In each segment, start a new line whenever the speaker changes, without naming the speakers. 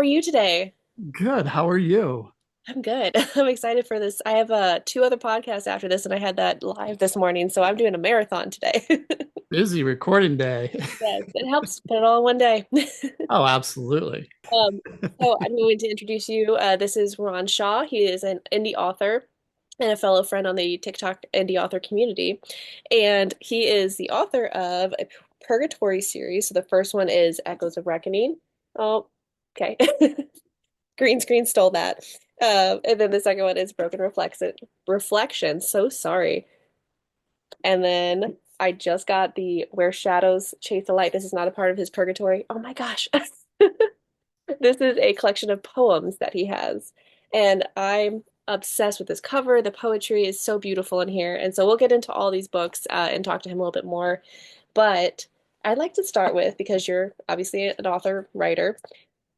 you today?
Good. How are you?
I'm good. I'm excited for this. I have two other podcasts after this, and I had that live this morning, so I'm doing a marathon today.
Busy recording day.
Yes, it helps put it all in one day.
Oh, absolutely.
Um, so I'm going to introduce you. This is Ron Shaw. He is an indie author and a fellow friend on the TikTok indie author community, and he is the author of a Purgatory series. So the first one is Echoes of Reckoning. Oh, okay. Green screen stole that. And then the second one is Broken Reflection. So sorry. And then I just got the Where Shadows Chase the Light. This is not a part of his purgatory. Oh my gosh. This is a collection of poems that he has. And I'm obsessed with this cover. The poetry is so beautiful in here. And so we'll get into all these books and talk to him a little bit more. But I'd like to start with, because you're obviously an author, writer,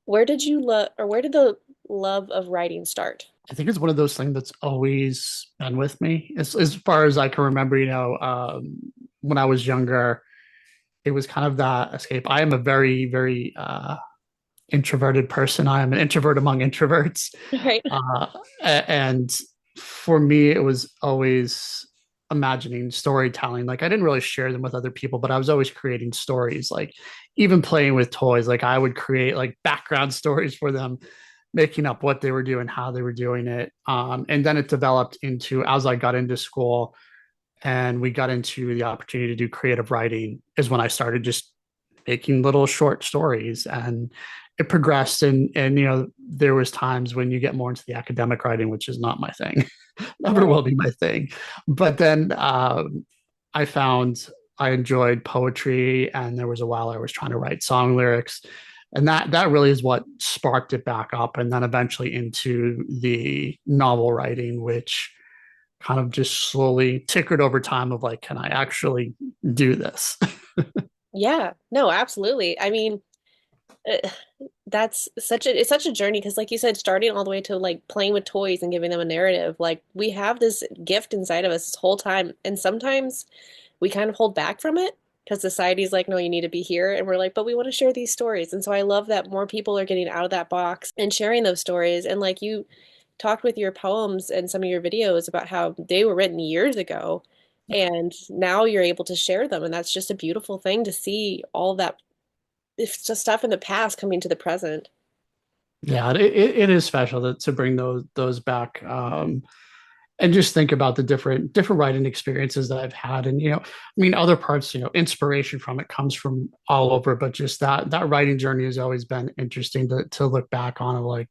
where did the love of writing start?
I think it's one of those things that's always been with me. As far as I can remember, when I was younger, it was kind of that escape. I am a very, very introverted person. I am an introvert among introverts.
Right.
Uh, and for me, it was always imagining storytelling. Like I didn't really share them with other people, but I was always creating stories. Like even playing with toys, like I would create like background stories for them, making up what they were doing, how they were doing it. And then it developed into as I got into school and we got into the opportunity to do creative writing is when I started just making little short stories and it progressed and there was times when you get more into the academic writing, which is not my thing. Never
Right.
will be my thing. But then I found I enjoyed poetry, and there was a while I was trying to write song lyrics, and that really is what sparked it back up, and then eventually into the novel writing, which kind of just slowly tickered over time of like, can I actually do this?
Yeah. No, absolutely. I mean, uh, it's such a journey because like you said, starting all the way to like playing with toys and giving them a narrative, like we have this gift inside of us this whole time. And sometimes we kind of hold back from it because society's like, no, you need to be here. And we're like, but we want to share these stories. And so I love that more people are getting out of that box and sharing those stories. And like you talked with your poems and some of your videos about how they were written years ago. And now you're able to share them. And that's just a beautiful thing to see all that it's just stuff in the past coming to the present.
Yeah, it is special to bring those back. And just think about the different writing experiences that I've had. And I mean, other parts, inspiration from it comes from all over, but just that writing journey has always been interesting to look back on of like,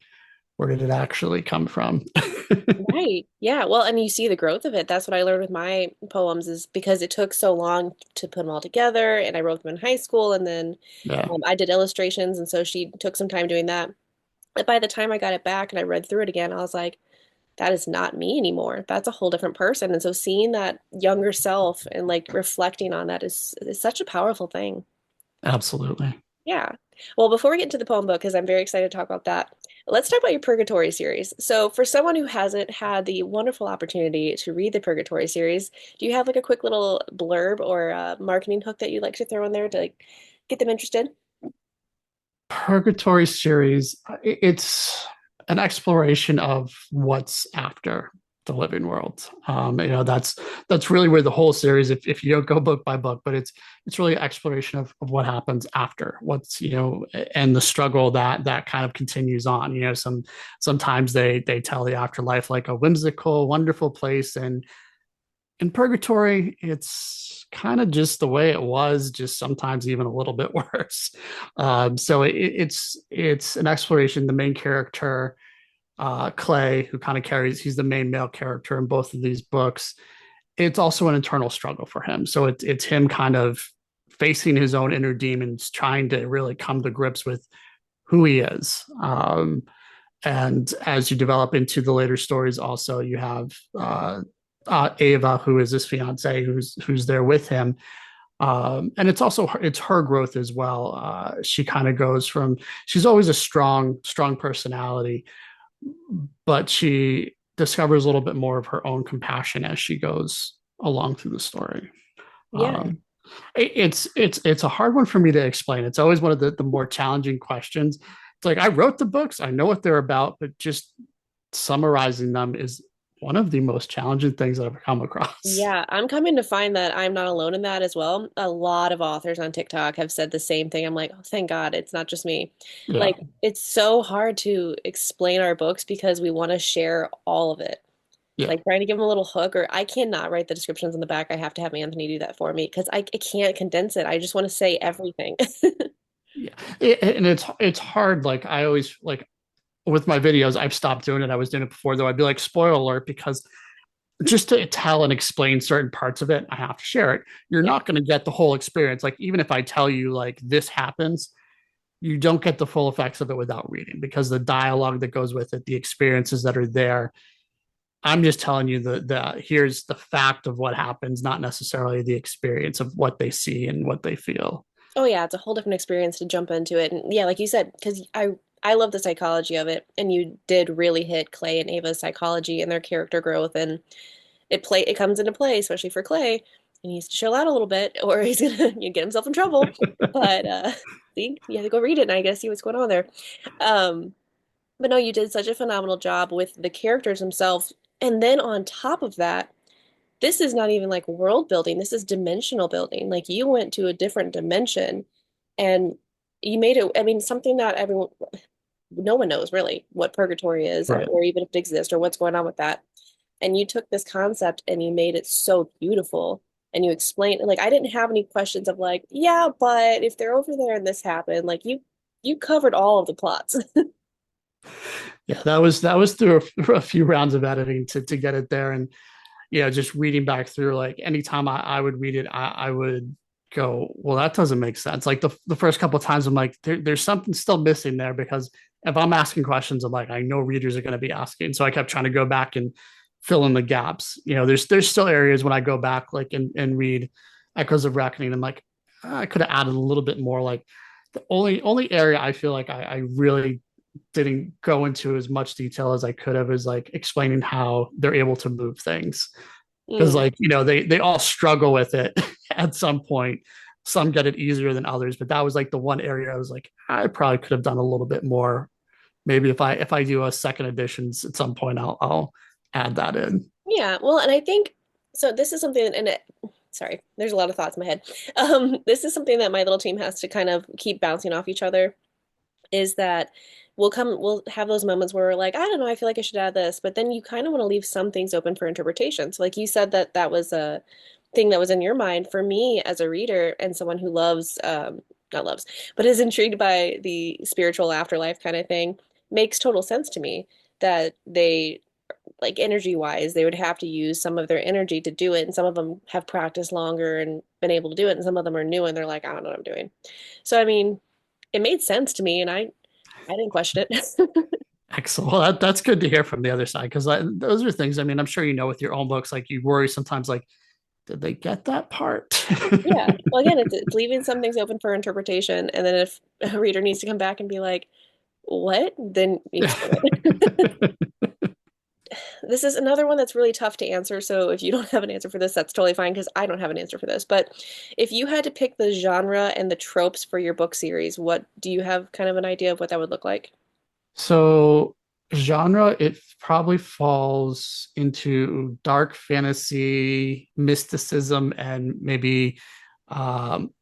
where did it actually come from?
Right. Yeah. Well, and you see the growth of it. That's what I learned with my poems is because it took so long to put them all together, and I wrote them in high school, and then
Yeah,
I did illustrations, and so she took some time doing that. But by the time I got it back and I read through it again, I was like, that is not me anymore. That's a whole different person. And so seeing that younger self and like reflecting on that is such a powerful thing.
absolutely.
Yeah. Well, before we get into the poem book, because I'm very excited to talk about that, let's talk about your Purgatory series. So, for someone who hasn't had the wonderful opportunity to read the Purgatory series, do you have like a quick little blurb or marketing hook that you'd like to throw in there to like get them interested?
Purgatory series, it's an exploration of what's after the living world. That's really where the whole series, if you don't go book by book, but it's really an exploration of what happens after, what's and the struggle that kind of continues on. Sometimes they tell the afterlife like a whimsical, wonderful place, and in purgatory it's kind of just the way it was, just sometimes even a little bit worse. So it's an exploration. The main character, Clay, who kind of carries, he's the main male character in both of these books. It's also an internal struggle for him. So it's him kind of facing his own inner demons, trying to really come to grips with who he is. And as you develop into the later stories, also you have Ava, who is his fiance, who's there with him. And it's her growth as well. She kind of goes from, she's always a strong personality, but she discovers a little bit more of her own compassion as she goes along through the story.
Yeah.
It's a hard one for me to explain. It's always one of the more challenging questions It's like I wrote the books, I know what they're about, but just summarizing them is one of the most challenging things that I've come across.
Yeah, I'm coming to find that I'm not alone in that as well. A lot of authors on TikTok have said the same thing. I'm like, oh, thank God, it's not just me.
Yeah,
Like, it's so hard to explain our books because we want to share all of it.
yeah,
Like trying to give them a little hook, or I cannot write the descriptions in the back. I have to have Anthony do that for me because I can't condense it. I just want to say everything.
yeah. And it's hard. Like I always like with my videos, I've stopped doing it. I was doing it before though. I'd be like, spoiler alert, because just to tell and explain certain parts of it, I have to share it. You're
Yeah.
not going to get the whole experience. Like even if I tell you like this happens, you don't get the full effects of it without reading because the dialogue that goes with it, the experiences that are there. I'm just telling you the here's the fact of what happens, not necessarily the experience of what they see and what they feel.
Oh yeah, it's a whole different experience to jump into it. And yeah, like you said, because I love the psychology of it, and you did really hit Clay and Ava's psychology and their character growth, and it comes into play, especially for Clay. He needs to chill out a little bit, or he's gonna get himself in trouble. But see, you have to go read it, and I guess see what's going on there. Um, but no, you did such a phenomenal job with the characters themselves, and then on top of that, this is not even like world building. This is dimensional building. Like you went to a different dimension and you made it, I mean, something that everyone, no one knows really what purgatory is
Right.
or even if it exists or what's going on with that. And you took this concept and you made it so beautiful and you explained, like, I didn't have any questions of like, yeah, but if they're over there and this happened, like you covered all of the plots.
Yeah, that was through a few rounds of editing to get it there, and just reading back through, like anytime I would read it, I would go, well, that doesn't make sense. Like the first couple of times, I'm like, there's something still missing there because if I'm asking questions, I'm like, I know readers are going to be asking, so I kept trying to go back and fill in the gaps. There's still areas when I go back like and read Echoes of Reckoning, I'm like, I could have added a little bit more. Like the only area I feel like I really didn't go into as much detail as I could have is like explaining how they're able to move things because
Mm.
like they all struggle with it at some point. Some get it easier than others, but that was like the one area I was like, I probably could have done a little bit more. Maybe if I do a second editions at some point, I'll add that in.
Yeah, well, and I think so. This is something, and sorry, there's a lot of thoughts in my head. This is something that my little team has to kind of keep bouncing off each other. Is that we'll have those moments where we're like, I don't know, I feel like I should add this, but then you kind of want to leave some things open for interpretation. So, like you said, that was a thing that was in your mind. For me, as a reader and someone who loves, not loves, but is intrigued by the spiritual afterlife kind of thing, makes total sense to me that they like energy wise, they would have to use some of their energy to do it. And some of them have practiced longer and been able to do it. And some of them are new and they're like, I don't know what I'm doing. So, I mean, it made sense to me and I didn't question it.
Excellent. Well, that's good to hear from the other side because those are things. I mean, I'm sure with your own books, like you worry sometimes, like, did they get that part?
Yeah. Well, again, it's leaving some things open for interpretation. And then if a reader needs to come back and be like, what? Then you explain it. This is another one that's really tough to answer. So if you don't have an answer for this, that's totally fine because I don't have an answer for this. But if you had to pick the genre and the tropes for your book series, what do you have kind of an idea of what that would look like?
So genre, it probably falls into dark fantasy, mysticism, and maybe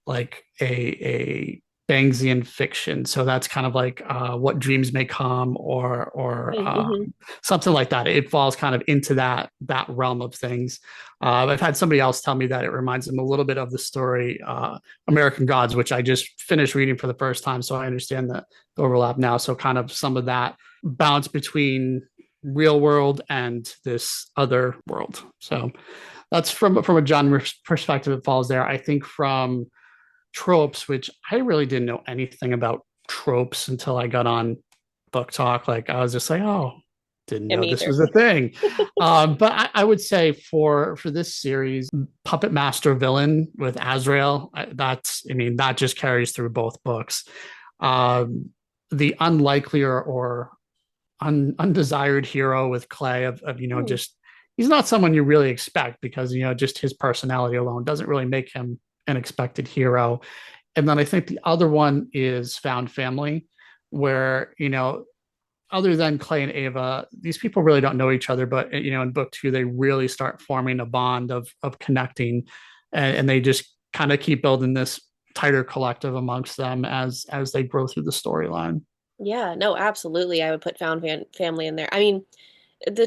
like a Bangsian fiction. So that's kind of like What Dreams May Come or
Mm-hmm.
something like that. It falls kind of into that realm of things. I've had somebody else tell me that it reminds them a little bit of the story American Gods, which I just finished reading for the first time, so I understand the overlap now. So kind of some of that balance between real world and this other world. So that's from a genre perspective, it falls there. I think from tropes, which I really didn't know anything about tropes until I got on Book Talk. Like I was just like, oh, didn't
Yeah,
know
me
this
either.
was a thing. But I would say for this series, Puppet Master Villain with Azrael, I mean, that just carries through both books. Um, the unlikely or undesired hero with Clay of
Hmm.
just he's not someone you really expect because just his personality alone doesn't really make him an expected hero. And then I think the other one is Found Family, where, other than Clay and Ava, these people really don't know each other. But in book two, they really start forming a bond of connecting, and they just kind of keep building this tighter collective amongst them as they grow through the storyline.
Yeah, no, absolutely. I would put family in there. I mean, the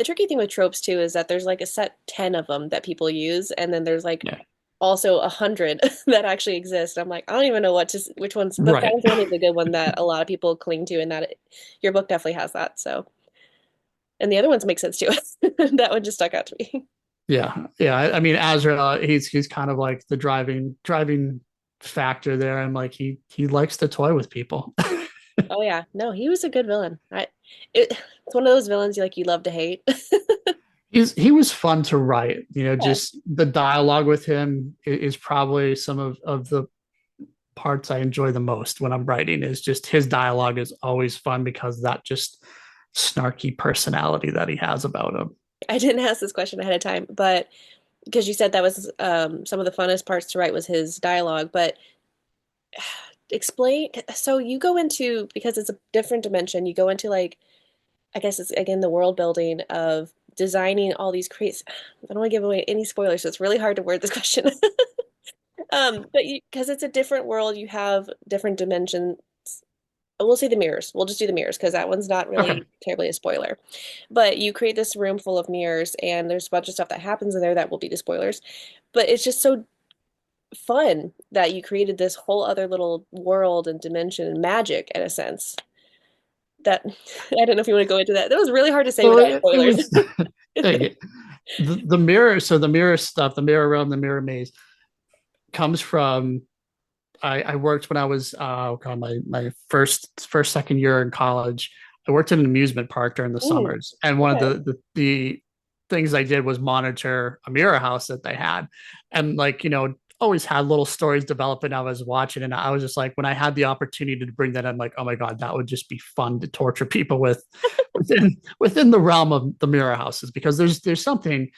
tricky thing with tropes too is that there's like a set 10 of them that people use, and then there's like
Yeah,
also 100 that actually exist. I'm like, I don't even know which ones, but
right.
found family is a good one that a lot of people cling to, and your book definitely has that. So, and the other ones make sense too. That one just stuck out to me.
Yeah, yeah. I mean, Azra, he's kind of like the driving factor there, and like he likes to toy with people.
Oh yeah, no, he was a good villain. It's one of those villains you love to hate.
He was fun to write.
Yeah.
Just the dialogue with him is probably some of the parts I enjoy the most when I'm writing. Is just his dialogue is always fun because of that just snarky personality that he has about him.
I didn't ask this question ahead of time, but because you said that was some of the funnest parts to write was his dialogue, but explain. So you go into, because it's a different dimension, you go into like, I guess it's again the world building of designing all these crates. I don't want to give away any spoilers, so it's really hard to word this question. But because it's a different world, you have different dimensions. We'll say the mirrors. We'll just do the mirrors because that one's not
Okay.
really terribly a spoiler. But you create this room full of mirrors, and there's a bunch of stuff that happens in there that will be the spoilers. But it's just so fun that you created this whole other little world and dimension and magic in a sense. That I don't know if you want to go into that. That was really hard to say
So
without
it
spoilers.
was the mirror. So the mirror stuff, the mirror realm, the mirror maze comes from I worked when I was my first second year in college. I worked in an amusement park during the
Mm,
summers, and one of
okay.
the things I did was monitor a mirror house that they had, and like always had little stories developing. I was watching, and I was just like, when I had the opportunity to bring that, I'm like, oh my god, that would just be fun to torture people with within the realm of the mirror houses because there's something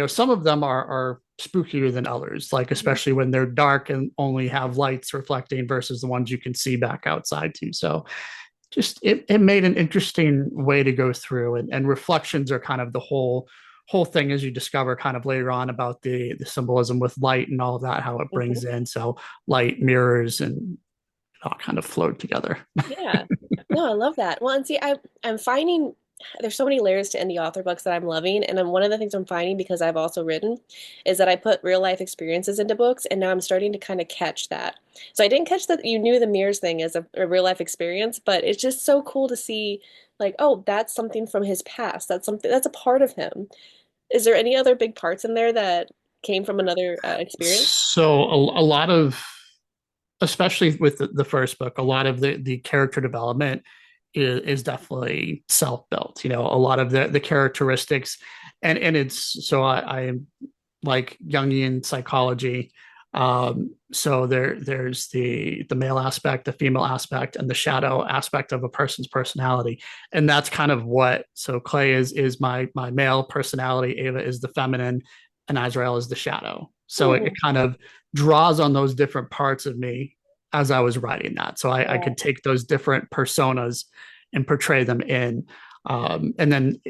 some of them are spookier than others, like
Mhm.
especially when they're dark and only have lights reflecting versus the ones you can see back outside too. So just it made an interesting way to go through, and reflections are kind of the whole thing as you discover kind of later on about the symbolism with light and all of that, how it
Mhm.
brings in. So light mirrors and all kind of flowed together.
Yeah. No, I love that. Well, and see, I'm finding there's so many layers to indie author books that I'm loving, and one of the things I'm finding because I've also written is that I put real life experiences into books, and now I'm starting to kind of catch that. So I didn't catch that you knew the mirrors thing as a real life experience, but it's just so cool to see, like, oh, that's something from his past. That's something that's a part of him. Is there any other big parts in there that came from another experience?
So a lot of, especially with the first book, a lot of the character development is definitely self-built. A lot of the characteristics, and it's so I am like Jungian psychology. So there's the male aspect, the female aspect, and the shadow aspect of a person's personality, and that's kind of what. So Clay is my male personality, Ava is the feminine, and Azrael is the shadow. So it
Hmm.
kind of draws on those different parts of me as I was writing that. So I
Yeah.
could take those different personas and portray them in. And then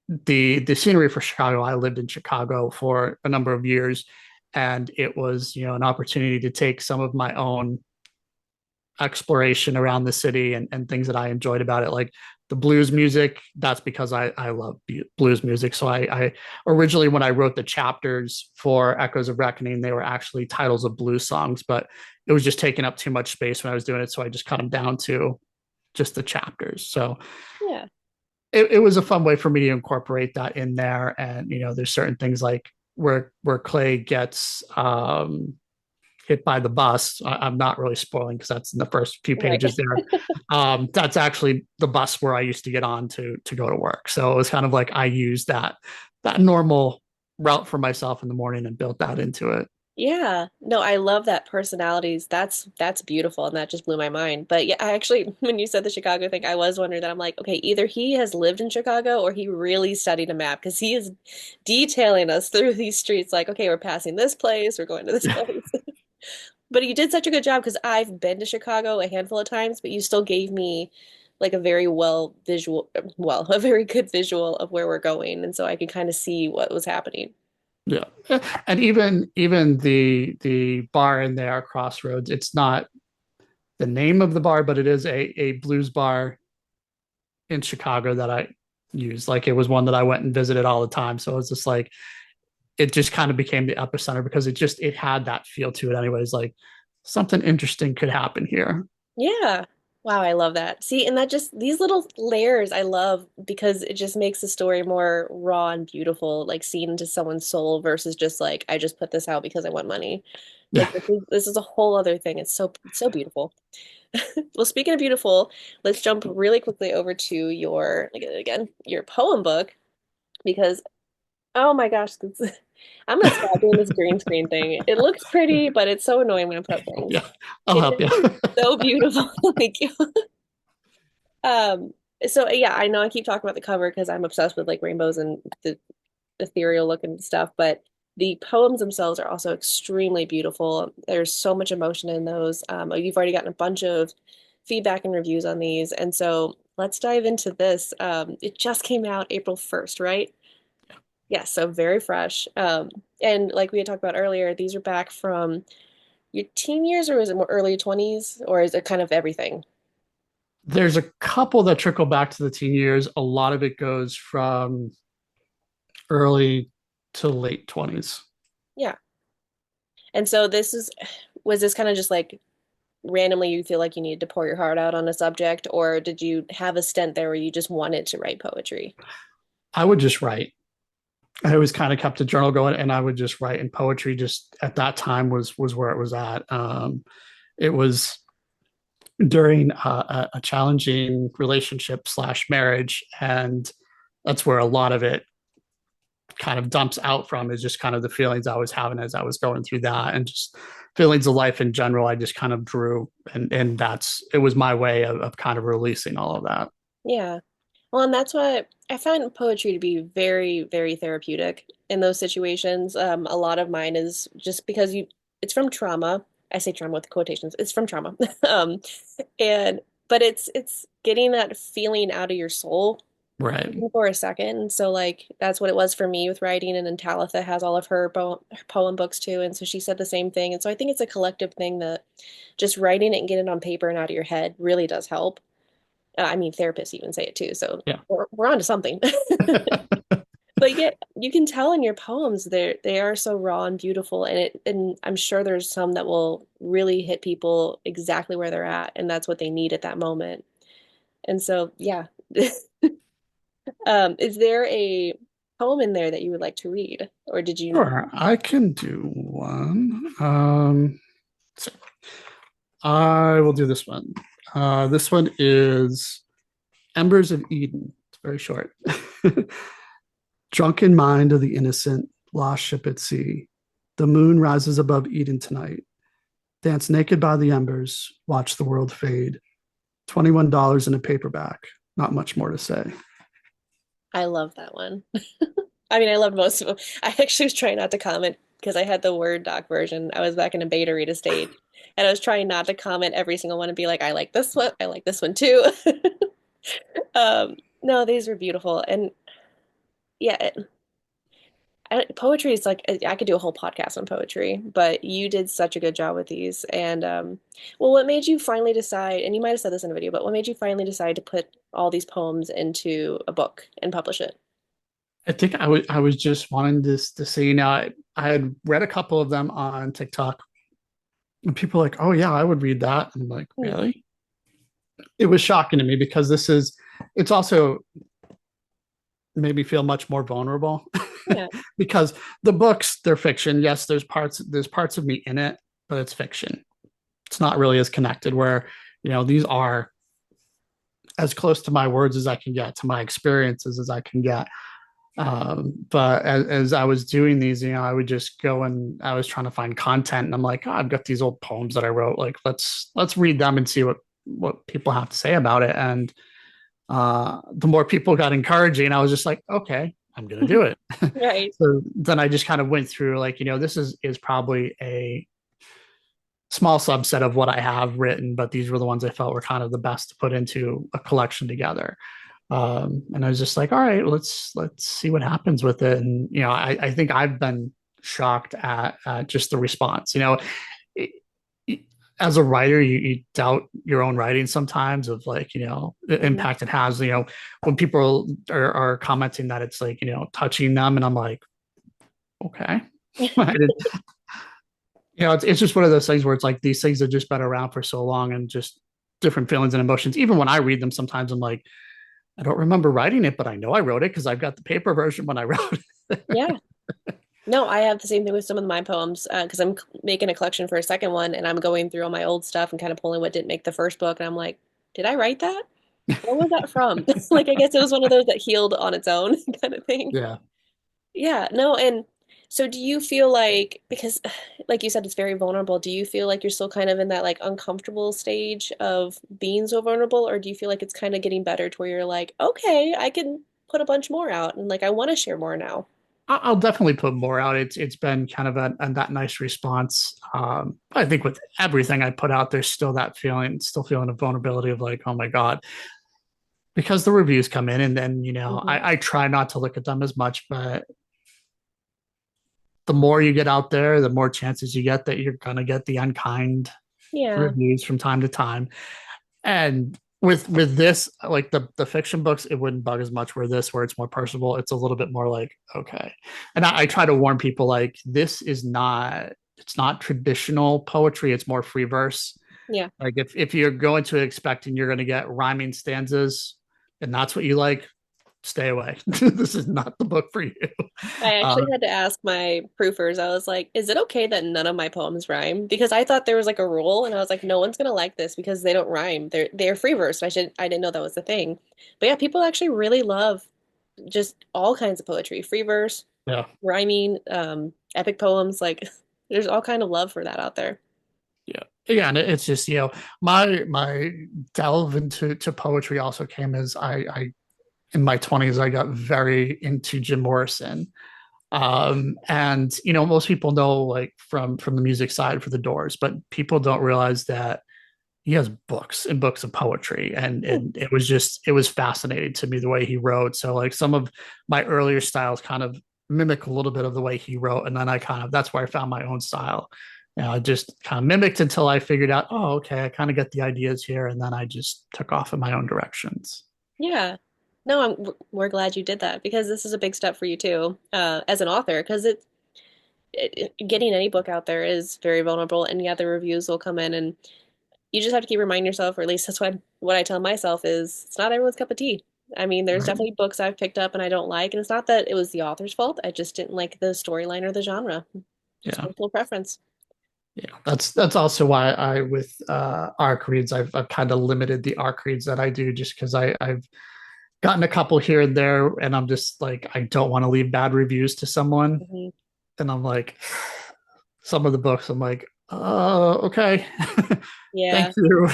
the scenery for Chicago, I lived in Chicago for a number of years, and it was an opportunity to take some of my own exploration around the city and things that I enjoyed about it, like the blues music. That's because I love blues music. So I originally, when I wrote the chapters for Echoes of Reckoning, they were actually titles of blues songs, but it was just taking up too much space when I was doing it. So I just cut them down to just the chapters. So
Yeah.
it was a fun way for me to incorporate that in there. And there's certain things like where Clay gets hit by the bus. I'm not really spoiling because that's in the first few
Right.
pages there. That's actually the bus where I used to get on to go to work. So it was kind of like I used that normal route for myself in the morning and built that into it.
Yeah. No, I love that personalities. That's beautiful and that just blew my mind. But yeah, I actually when you said the Chicago thing, I was wondering that I'm like, okay, either he has lived in Chicago or he really studied a map because he is detailing us through these streets like, okay, we're passing this place, we're going to this place. But you did such a good job because I've been to Chicago a handful of times, but you still gave me like a very a very good visual of where we're going, and so I could kind of see what was happening.
Yeah, and even the bar in there, Crossroads. It's not the name of the bar, but it is a blues bar in Chicago that I used. Like it was one that I went and visited all the time. So it was just like it just kind of became the epicenter because it had that feel to it. Anyways, like something interesting could happen here.
Yeah. Wow, I love that. See, and that just these little layers I love because it just makes the story more raw and beautiful, like seen into someone's soul versus just like I just put this out because I want money.
Yeah,
Like this is a whole other thing. It's so beautiful. Well, speaking of beautiful, let's jump really quickly over to your like again, your poem book because oh my gosh, I'm gonna stop doing this green screen thing. It looks pretty, but it's so annoying when I put up things.
yeah, I'll
It
help you.
is so beautiful. Thank you. Um, so yeah, I know I keep talking about the cover because I'm obsessed with like rainbows and the ethereal look and stuff, but the poems themselves are also extremely beautiful. There's so much emotion in those. You've already gotten a bunch of feedback and reviews on these, and so let's dive into this. It just came out April 1st, right? Yes, so very fresh. And like we had talked about earlier, these are back from your teen years, or is it more early 20s, or is it kind of everything?
There's a couple that trickle back to the teen years. A lot of it goes from early to late 20s.
Yeah. And so was this kind of just like randomly you feel like you needed to pour your heart out on a subject, or did you have a stint there where you just wanted to write poetry?
I would just write. I always kind of kept a journal going, and I would just write. And poetry, just at that time, was where it was at. It was during a challenging relationship slash marriage, and that's where a lot of it kind of dumps out from is just kind of the feelings I was having as I was going through that, and just feelings of life in general. I just kind of drew, and that's it was my way of kind of releasing all of that.
Yeah. Well, and that's what I find poetry to be very, very therapeutic in those situations. A lot of mine is just because it's from trauma. I say trauma with quotations. It's from trauma. Um, and but it's getting that feeling out of your soul
Right.
even for a second. So like that's what it was for me with writing. And then Talitha has all of her poem books too. And so she said the same thing. And so I think it's a collective thing that just writing it and getting it on paper and out of your head really does help. I mean, therapists even say it too. So
Yeah.
we're on to something. But yeah, you can tell in your poems they are so raw and beautiful, and I'm sure there's some that will really hit people exactly where they're at, and that's what they need at that moment. And so yeah. Is there a poem in there that you would like to read, or did you?
Sure, I can do one. So I will do this one. This one is Embers of Eden. It's very short. Drunken mind of the innocent, lost ship at sea. The moon rises above Eden tonight. Dance naked by the embers, watch the world fade. $21 in a paperback. Not much more to say.
I love that one. I mean, I loved most of them. I actually was trying not to comment because I had the Word doc version. I was back in a beta reader stage, and I was trying not to comment every single one and be like, I like this one. I like this one too. No, these were beautiful, and yeah, poetry is like I could do a whole podcast on poetry, but you did such a good job with these. And well, what made you finally decide? And you might have said this in a video, but what made you finally decide to put all these poems into a book and publish it?
I think I was just wanting this to see. Now I had read a couple of them on TikTok, and people were like, "Oh yeah, I would read that." I'm like,
Hmm.
"Really?" It was shocking to me because it's also made me feel much more vulnerable
Yeah,
because the books they're fiction. Yes, there's parts of me in it, but it's fiction. It's not really as connected. Where these are as close to my words as I can get, to my experiences as I can get. But as I was doing these, I would just go and I was trying to find content, and I'm like, oh, I've got these old poems that I wrote. Like, let's read them and see what people have to say about it. And the more people got encouraging, I was just like, okay, I'm gonna do it.
right.
So then I just kind of went through like, this is probably small subset of what I have written, but these were the ones I felt were kind of the best to put into a collection together. And I was just like, all right, let's see what happens with it. And I think I've been shocked at just the response. It, it, as a writer, you doubt your own writing sometimes of like the
Mhm.
impact it has. When people are commenting that it's like touching them, and I'm like, okay, I didn't, it's just one of those things where it's like these things have just been around for so long and just different feelings and emotions. Even when I read them, sometimes I'm like, I don't remember writing it, but I know I wrote it because I've got the paper version when I wrote it.
Yeah. No, I have the same thing with some of my poems because I'm making a collection for a second one and I'm going through all my old stuff and kind of pulling what didn't make the first book. And I'm like, did I write that? Where was that from? Like, I guess it was one of those that healed on its own kind of thing.
Yeah.
Yeah, no, and so do you feel like, because like you said, it's very vulnerable, do you feel like you're still kind of in that like uncomfortable stage of being so vulnerable, or do you feel like it's kind of getting better to where you're like, okay, I can put a bunch more out and like I want to share more now?
I'll definitely put more out. It's been kind of that nice response. I think with everything I put out, there's still that feeling, still feeling of vulnerability of like, oh my God, because the reviews come in and then,
Hmm.
I try not to look at them as much, but the more you get out there, the more chances you get that you're going to get the unkind
Yeah,
reviews from time to time. And with this, like the fiction books, it wouldn't bug as much. Where it's more personable, it's a little bit more like okay. And I try to warn people like this is not it's not traditional poetry. It's more free verse.
yeah.
Like if you're going to expecting you're going to get rhyming stanzas, and that's what you like, stay away. This is not the book for you.
I
Uh,
actually had to ask my proofers, I was like, is it okay that none of my poems rhyme? Because I thought there was like a rule, and I was like, no one's gonna like this because they don't rhyme. They're free verse. I didn't know that was the thing. But yeah, people actually really love just all kinds of poetry, free verse,
yeah.
rhyming, epic poems. Like there's all kind of love for that out there.
Yeah. Yeah, and it's just my delve into poetry also came as I in my 20s I got very into Jim Morrison. And most people know like from the music side for the Doors, but people don't realize that he has books and books of poetry,
Hmm.
and it was fascinating to me the way he wrote. So like some of my earlier styles kind of mimic a little bit of the way he wrote, and then I kind of that's where I found my own style. I just kind of mimicked until I figured out, oh, okay, I kind of get the ideas here, and then I just took off in my own directions.
Yeah. No, we're glad you did that because this is a big step for you too, as an author, because getting any book out there is very vulnerable, and yeah, the reviews will come in, and you just have to keep reminding yourself, or at least that's what I tell myself is it's not everyone's cup of tea. I mean, there's
Right.
definitely books I've picked up and I don't like, and it's not that it was the author's fault. I just didn't like the storyline or the genre. Just
Yeah.
personal preference.
Yeah, that's also why I with arc reads I've kind of limited the arc reads that I do just because I've gotten a couple here and there, and I'm just like I don't want to leave bad reviews to someone,
Hmm.
and I'm like some of the books I'm like okay, thank
Yeah.
you.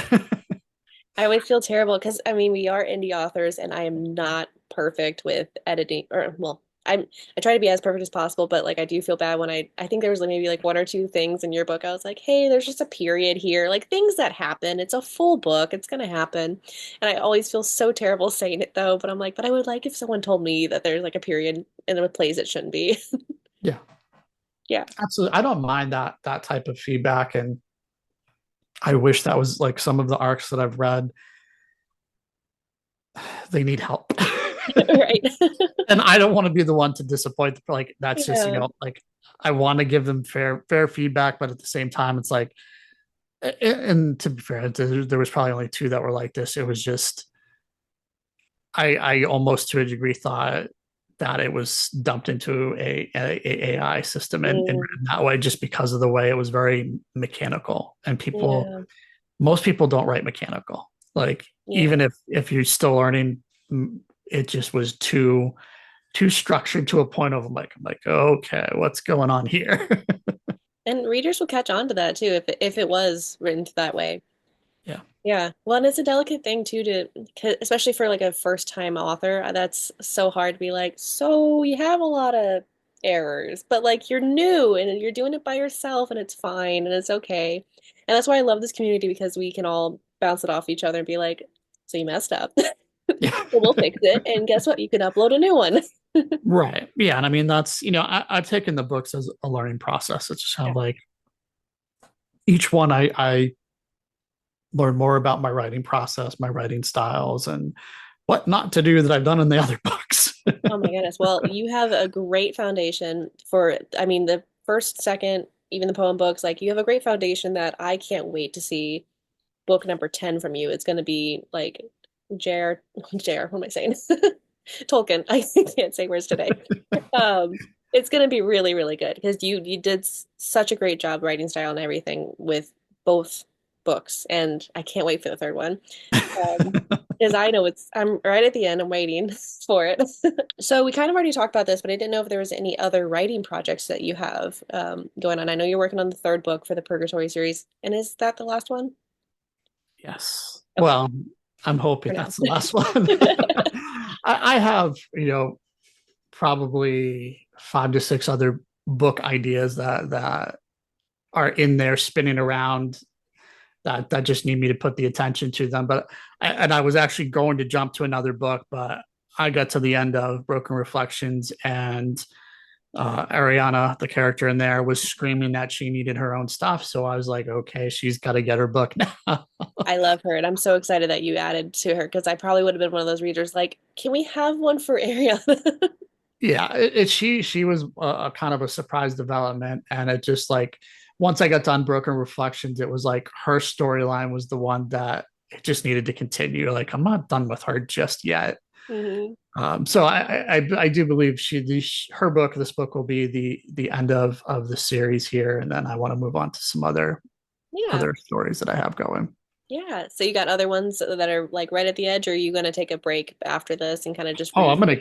I always feel terrible because I mean we are indie authors and I am not perfect with editing or well I try to be as perfect as possible, but like I do feel bad when I think there was like maybe like one or two things in your book I was like, hey, there's just a period here, like things that happen. It's a full book, it's gonna happen. And I always feel so terrible saying it though, but I'm like, but I would like if someone told me that there's like a period in a place it shouldn't be.
Yeah,
Yeah.
absolutely. I don't mind that type of feedback, and I wish that was like some of the arcs that I've read. They need help.
Right.
And I don't want to be the one to disappoint. Like that's just
Yeah.
like I want to give them fair feedback, but at the same time, it's like, and to be fair, there was probably only two that were like this. It was just I almost to a degree thought that it was dumped into a AI system and
Mm,
written that way just because of the way it was very mechanical, and people
yeah.
most people don't write mechanical. Like
Yeah.
even if you're still learning, it just was too structured to a point of I'm like, okay, what's going on here?
And readers will catch on to that too if it was written that way.
Yeah.
Yeah. Well, and it's a delicate thing too especially for like a first time author, that's so hard to be like, so you have a lot of errors, but like you're new and you're doing it by yourself and it's fine and it's okay. And that's why I love this community because we can all bounce it off each other and be like, so you messed up.
Yeah.
Well, we'll fix it. And guess what? You can upload a new one.
Right. Yeah. And I mean, that's, I've taken the books as a learning process. It's just kind
Yeah.
of like each one I learn more about my writing process, my writing styles, and what not to do that I've done in the other books.
Oh my goodness. Well, you have a great foundation for, I mean, the first, second, even the poem books, like you have a great foundation that I can't wait to see book number 10 from you. It's going to be like J.R. J.R. What am I saying? Tolkien. I can't say words today. It's going to be really, really good because you did such a great job writing style and everything with both books, and I can't wait for the third one. Um, because I know I'm right at the end. I'm waiting for it. So we kind of already talked about this, but I didn't know if there was any other writing projects that you have going on. I know you're working on the third book for the Purgatory series, and is that the last one?
Yes.
Okay,
Well, I'm hoping
for now.
that's the last one. I have, probably 5 to 6 other book ideas that are in there spinning around that just need me to put the attention to them. But and I was actually going to jump to another book, but I got to the end of Broken Reflections, and Ariana, the character in there, was screaming that she needed her own stuff. So I was like, okay, she's got to get her book now.
I love her, and I'm so excited that you added to her because I probably would have been one of those readers like, can we have one for Ariana?
Yeah, she was a kind of a surprise development, and it just like once I got done Broken Reflections, it was like her storyline was the one that it just needed to continue. Like I'm not done with her just yet.
Hmm.
So I do believe her book, this book will be the end of the series here, and then I want to move on to some
Yeah.
other stories that I have going.
Yeah. So you got other ones that are like right at the edge, or are you going to take a break after this and kind of just
Oh,
read?
I'm gonna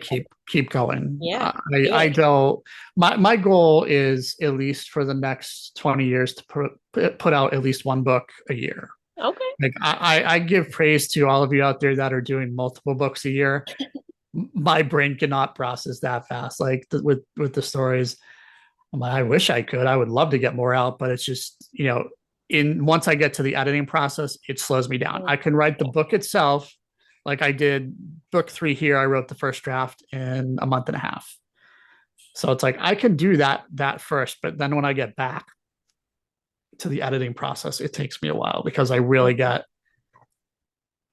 keep going.
Yeah, do
I
it.
don't. My goal is at least for the next 20 years to put out at least one book a year.
Okay.
Like I give praise to all of you out there that are doing multiple books a year. My brain cannot process that fast. Like with the stories, I'm like, I wish I could. I would love to get more out, but it's just in once I get to the editing process, it slows me down. I can write the book itself, like I did book 3 here. I wrote the first draft in a month and a half. So it's like I can do that first, but then when I get back to the editing process, it takes me a while because I really get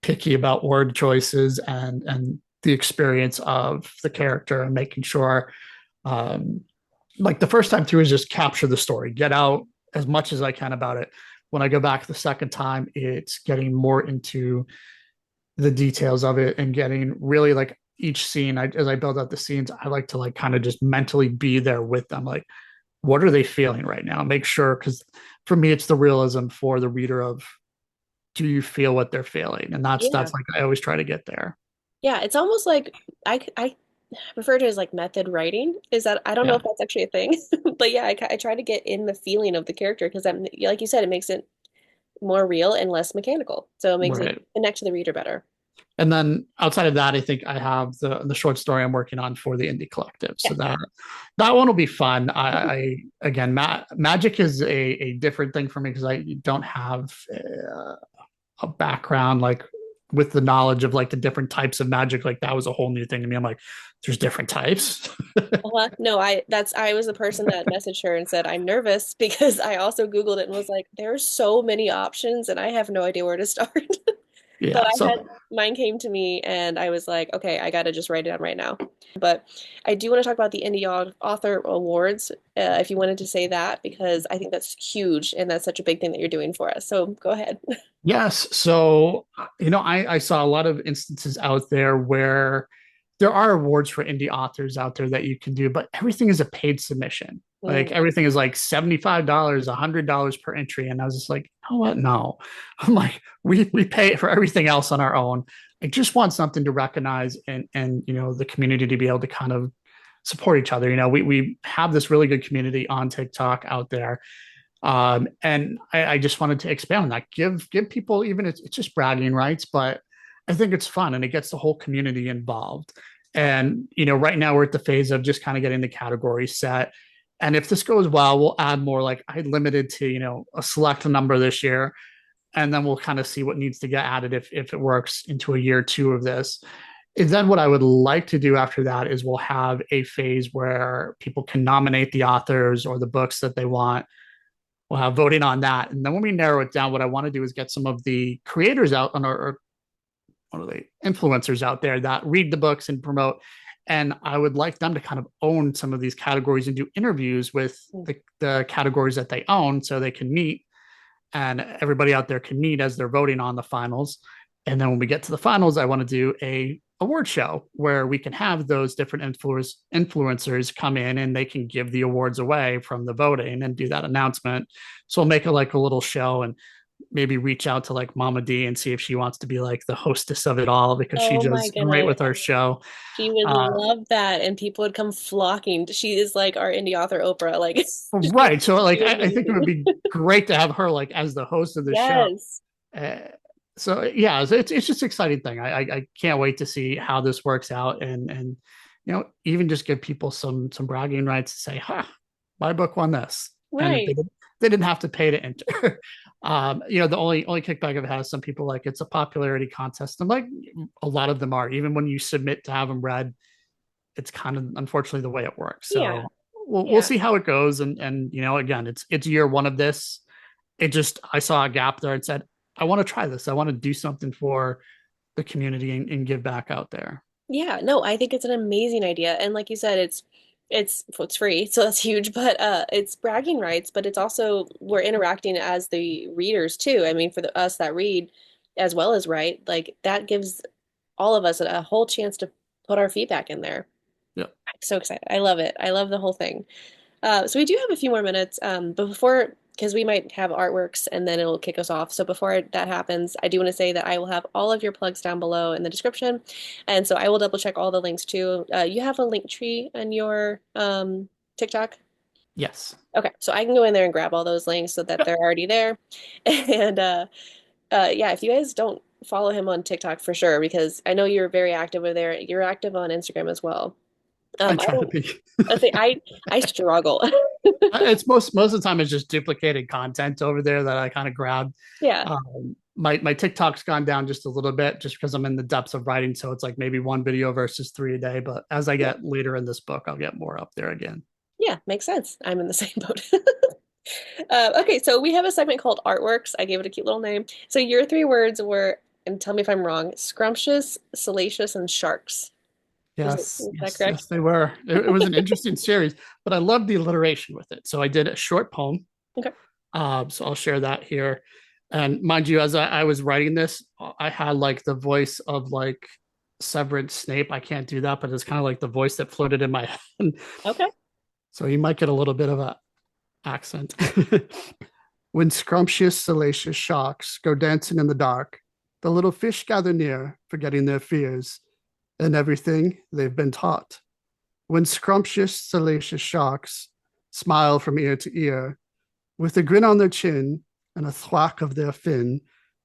picky about word choices and the experience of the character and making sure um like the first time through is just capture the story, get out as much as I can about it. When I go back the second time, it's getting more into the details of it and getting really like each scene. As I build out the scenes, I like to like kind of just mentally be there with them. Like, what are they feeling right now? Make sure, because for me, it's the realism for the reader of do you feel what they're feeling? And
Yeah.
that's like I always try to get there.
Yeah. It's almost like I refer to it as like method writing. Is that I don't know
Yeah,
if that's actually a thing, but yeah, I try to get in the feeling of the character because I'm like you said, it makes it more real and less mechanical. So it makes it
right.
connect to the reader better.
And then outside of that, I think I have the short story I'm working on for the indie collective.
Yeah.
So that one will be fun. I again, magic is a different thing for me because I don't have a background like with the knowledge of like the different types of magic. Like that was a whole new thing to me. I'm like, there's different types.
No, I was the person that messaged her and said I'm nervous because I also Googled it and was like, there's so many options and I have no idea where to start. But
Yeah.
I
So
had mine came to me and I was like, okay, I gotta just write it down right now. But I do want to talk about the Author Awards, if you wanted to say that, because I think that's huge and that's such a big thing that you're doing for us. So go ahead.
yes. So, I saw a lot of instances out there where there are awards for indie authors out there that you can do, but everything is a paid submission. Like
Mm,
everything is like $75, $100 per entry. And I was just like, you know what? No. I'm like, we pay for everything else on our own. I just want something to recognize and the community to be able to kind of support each other. We have this really good community on TikTok out there, and I just wanted to expand on that, give people, even it's just bragging rights, but I think it's fun and it gets the whole community involved. And right now we're at the phase of just kind of getting the category set, And if this goes well, we'll add more. Like I limited to, a select number this year, and then we'll kind of see what needs to get added if it works into a year two of this. And then what I would like to do after that is we'll have a phase where people can nominate the authors or the books that they want. We'll have voting on that. And then when we narrow it down, what I want to do is get some of the creators out on our, what are they, influencers out there that read the books and promote. And I would like them to kind of own some of these categories and do interviews with the categories that they own so they can meet and everybody out there can meet as they're voting on the finals. And then when we get to the finals, I want to do a award show where we can have those different influencers come in and they can give the awards away from the voting and do that announcement. So we'll make it like a little show and maybe reach out to like Mama D and see if she wants to be like the hostess of it all because she
Oh my
does great
goodness.
with our show.
She would
Uh,
love that, and people would come flocking. She is like our indie author Oprah. Like,
right. So
she
like
would
I think it would
be.
be great to have her like as the host of the show.
Yes.
Uh, so yeah, it's just an exciting thing. I can't wait to see how this works out and even just give people some bragging rights to say, "Ha, my book won this," and
Right.
they didn't have to pay to enter. The only kickback it has, some people like it's a popularity contest, and like a lot of them are. Even when you submit to have them read, it's kind of unfortunately the way it works.
Yeah.
So we'll
Yeah.
see how it goes, and again, it's year one of this. It just I saw a gap there and said, I want to try this. I want to do something for the community and give back out there.
Yeah, no, I think it's an amazing idea. And like you said, it's free, so that's huge, but it's bragging rights, but it's also we're interacting as the readers too. I mean, for us that read as well as write, like that gives all of us a whole chance to put our feedback in there.
Yeah,
I'm so excited. I love it. I love the whole thing. So we do have a few more minutes, but before, because we might have artworks and then it'll kick us off. So before that happens, I do want to say that I will have all of your plugs down below in the description, and so I will double check all the links too. You have a link tree in your TikTok.
yes.
Okay, so I can go in there and grab all those links so that
Yeah,
they're already there. And yeah, if you guys don't follow him on TikTok for sure, because I know you're very active over there. You're active on Instagram as well.
I
I
try to
don't.
be.
I say I struggle.
It's most of the time it's just duplicated content over there that I kind of grab.
Yeah.
My TikTok's gone down just a little bit just because I'm in the depths of writing. So it's like maybe one video versus three a day. But as I
Yeah.
get later in this book, I'll get more up there again.
Yeah, makes sense. I'm in the same boat. Okay, so we have a segment called Artworks. I gave it a cute little name. So your three words were, and tell me if I'm wrong, scrumptious, salacious, and sharks.
Yes,
Is that
yes,
correct?
yes, they were. It was an interesting series, but I loved the alliteration with it. So I did a short poem.
Okay.
So I'll share that here. And mind you, as I was writing this, I had like the voice of like Severance Snape. I can't do that, but it's kind of like the voice that floated in my head.
Okay.
So you might get a little bit of a accent. When scrumptious, salacious sharks go dancing in the dark, the little fish gather near, forgetting their fears and everything they've been taught. When scrumptious, salacious sharks smile from ear to ear, with a grin on their chin and a thwack of their fin,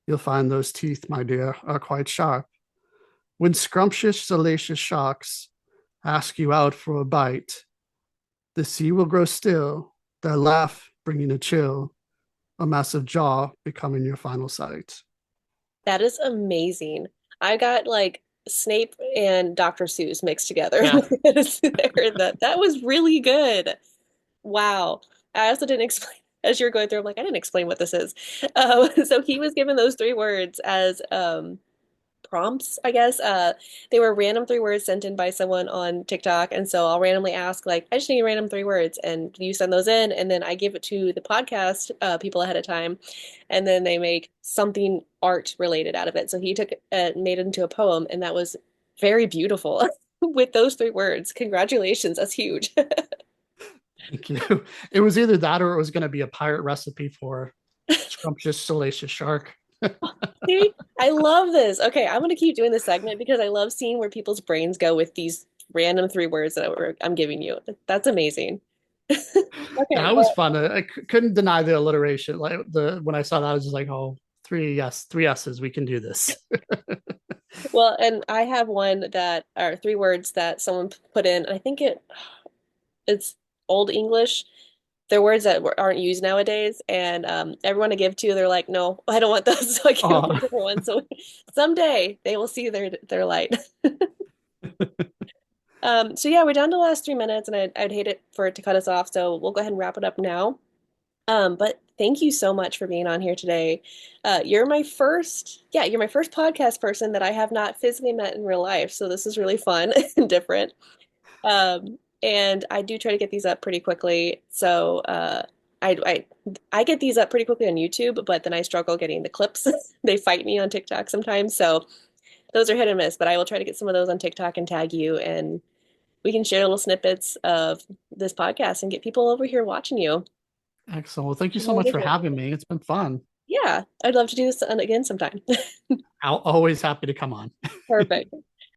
you'll find those teeth, my dear, are quite sharp. When scrumptious, salacious sharks ask you out for a bite, the sea will grow still, their laugh bringing a chill, a massive jaw becoming your final sight.
That is amazing. I got like Snape and Dr. Seuss mixed together.
Yeah,
That was really good. Wow. I also didn't explain as you're going through, I'm like, I didn't explain what this is. So he was given those three words as prompts, I guess. They were random three words sent in by someone on TikTok. And so I'll randomly ask, like, I just need random three words. And you send those in. And then I give it to the podcast people ahead of time. And then they make something art related out of it. So he took made it into a poem. And that was very beautiful with those three words. Congratulations. That's huge.
thank you. It was either that or it was going to be a pirate recipe for scrumptious, salacious shark.
See, I love this. Okay, I'm gonna keep doing this segment because I love seeing where people's brains go with these random three words that I'm giving you. That's amazing. Okay,
That was
well,
fun. I couldn't deny the alliteration. Like the when I saw that, I was just like, "Oh, three S's. We can do this."
and I have one that are three words that someone put in, and I think it's old English. They're words that aren't used nowadays, and everyone I give to, they're like, "No, I don't want those," so I give them
Oh,
a different one. So someday they will see their light. So yeah, we're down to the last 3 minutes, and I'd hate it for it to cut us off. So we'll go ahead and wrap it up now. But thank you so much for being on here today. You're my first podcast person that I have not physically met in real life. So this is really fun and different. And I do try to get these up pretty quickly. So I, I I get these up pretty quickly on YouTube, but then I struggle getting the clips. They fight me on TikTok sometimes. So those are hit and miss, but I will try to get some of those on TikTok and tag you, and we can share little snippets of this podcast and get people over here watching you.
excellent. Well, thank you so
More
much for
visual.
having me. It's been fun.
Yeah, I'd love to do this again sometime.
I'll always happy to come on.
Perfect.